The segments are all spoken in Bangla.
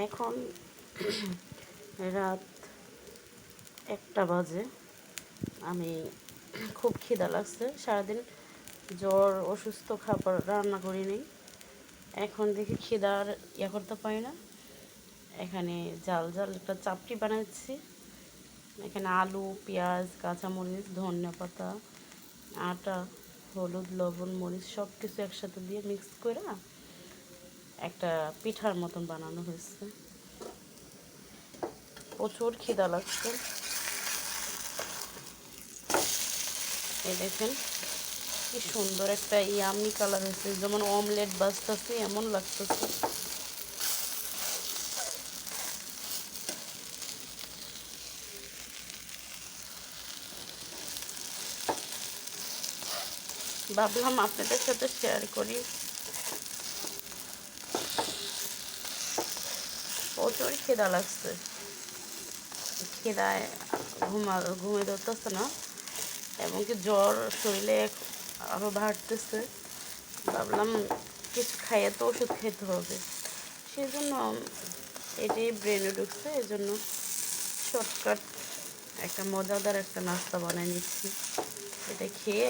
এখন রাত 1টা বাজে। আমি খুব খিদা লাগছে, সারাদিন জ্বর অসুস্থ, খাবার রান্না করিনি। এখন দেখি খিদার করতে পারি না। এখানে জাল জাল একটা চাপটি বানাচ্ছি। এখানে আলু, পেঁয়াজ, কাঁচামরিচ, ধনিয়াপাতা, আটা, হলুদ, লবণ, মরিচ সব কিছু একসাথে দিয়ে মিক্স করে একটা পিঠার মতন বানানো হয়েছে। প্রচুর খিদা লাগছে। এই দেখেন কি সুন্দর একটা ইয়ামি কালার হয়েছে, যেমন অমলেট বাজতেছে এমন লাগতেছে। ভাবলাম আপনাদের সাথে শেয়ার করি। প্রচুর খিদা লাগছে, খিদায় ঘুমে ধরতেছে না, এমনকি জ্বর শরীরে আরও বাড়তেছে। ভাবলাম কিছু খাইয়ে তো ওষুধ খেতে হবে, সেই জন্য এটাই ব্রেনে ঢুকছে। এই জন্য শর্টকাট একটা মজাদার একটা নাস্তা বানিয়ে নিচ্ছি, এটা খেয়ে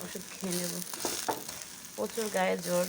ওষুধ খেয়ে নেব। প্রচুর গায়ে জ্বর।